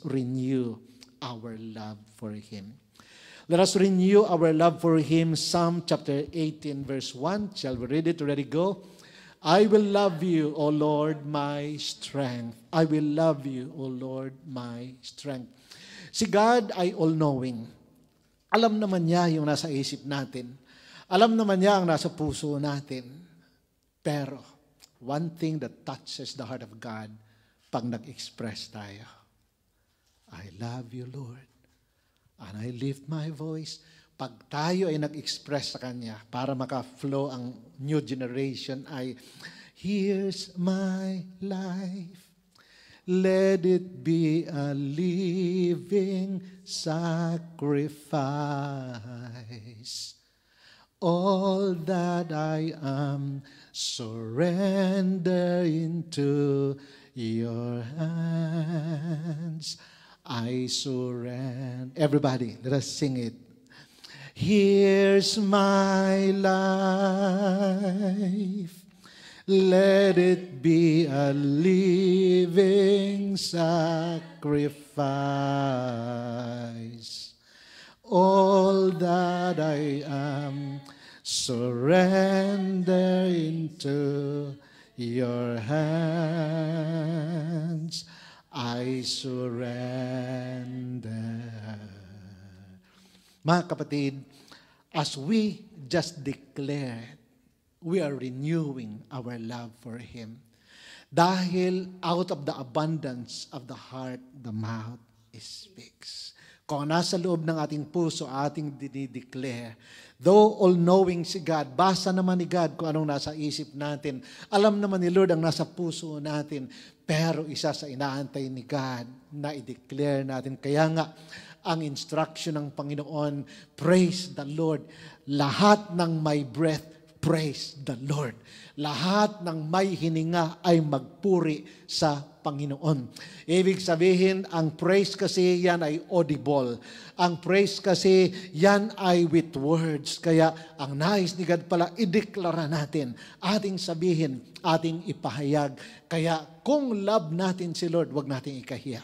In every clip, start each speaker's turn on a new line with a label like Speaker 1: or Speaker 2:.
Speaker 1: renew our love for Him. Let us renew our love for Him. Psalm chapter 18 verse 1. Shall we read it? Ready, go. I will love you, O Lord, my strength. I will love you, O Lord, my strength. Si God ay all-knowing. Alam naman niya yung nasa isip natin. Alam naman niya ang nasa puso natin. Pero, one thing that touches the heart of God, pag nag-express tayo, I love you, Lord. And I lift my voice. Pag tayo ay nag-express sa Kanya, para maka-flow ang new generation ay, here's my life. Let it be a living sacrifice. All that I am, surrender into your hands. I surrender. Everybody, let us sing it. Here's my life. Let it be a living sacrifice. All that I am, surrender into your hands. I surrender. Mga kapatid, as we just declared, we are renewing our love for Him. Dahil out of the abundance of the heart, the mouth speaks. Kung nasa loob ng ating puso, ating dinideclare, though all-knowing si God, basa naman ni God kung anong nasa isip natin. Alam naman ni Lord ang nasa puso natin. Pero isa sa inaantay ni God na i-declare natin. Kaya nga, ang instruction ng Panginoon, praise the Lord. Lahat ng may breath, praise the Lord. Lahat ng may hininga ay magpuri sa Panginoon. Ibig sabihin, ang praise kasi yan ay audible. Ang praise kasi yan ay with words. Kaya ang nais ni God pala, ideklara natin, ating sabihin, ating ipahayag. Kaya kung love natin si Lord, wag nating ikahiya.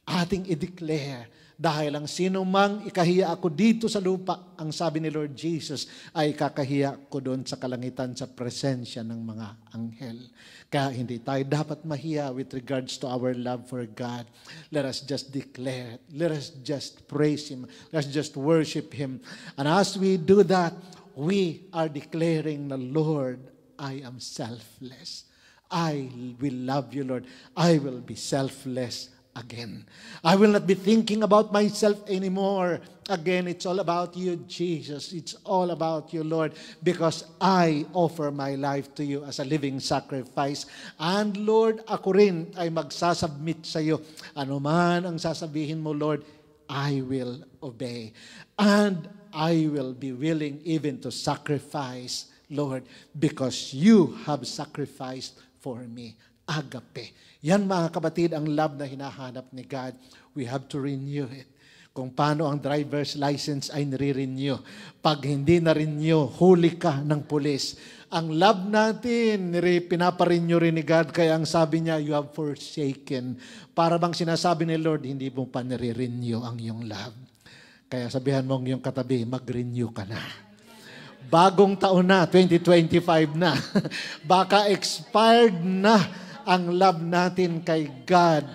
Speaker 1: Ating i-declare, dahil ang sino mang ikahiya ako dito sa lupa, ang sabi ni Lord Jesus, ay kakahiya ko doon sa kalangitan sa presensya ng mga anghel. Kaya hindi tayo dapat mahiya with regards to our love for God. Let us just declare, let us just praise Him, let us just worship Him. And as we do that, we are declaring the Lord, I am selfless. I will love you, Lord. I will be selfless again. I will not be thinking about myself anymore. Again, it's all about you, Jesus. It's all about you, Lord, because I offer my life to you as a living sacrifice. And Lord, ako rin ay magsasubmit sa iyo. Ano man ang sasabihin mo, Lord, I will obey. And I will be willing even to sacrifice, Lord, because you have sacrificed for me. Agape. Yan mga kapatid, ang love na hinahanap ni God. We have to renew it. Kung paano ang driver's license ay nire-renew. Pag hindi na-renew, huli ka ng pulis. Ang love natin, pinaparenew rin ni God. Kaya ang sabi niya, you have forsaken. Para bang sinasabi ni Lord, hindi mo pa nire-renew ang iyong love. Kaya sabihan mo ang iyong katabi, mag-renew ka na. Bagong taon na, 2025 na. Baka expired na ang love natin kay God.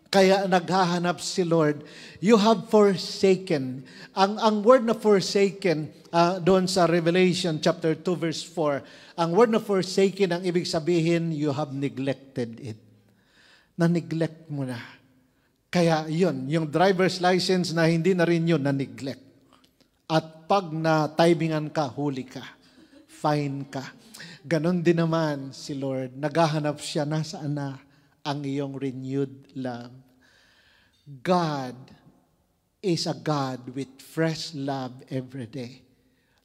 Speaker 1: Kaya naghahanap si Lord. You have forsaken. Ang word na forsaken, doon sa Revelation chapter 2 verse 4, ang word na forsaken, ang ibig sabihin, you have neglected it. Na-neglect mo na. Kaya yun, yung driver's license na hindi na rin yun, na-neglect. At pag na-timingan ka, huli ka. Fine ka. Ganon din naman si Lord. Naghahanap siya, nasaan na ang iyong renewed love. God is a God with fresh love every day.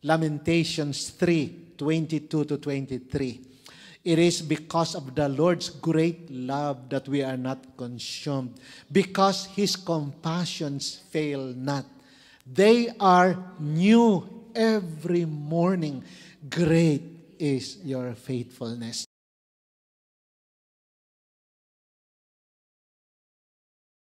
Speaker 1: Lamentations 3:22-23. It is because of the Lord's great love that we are not consumed, because His compassions fail not. They are new every morning. Great is your faithfulness.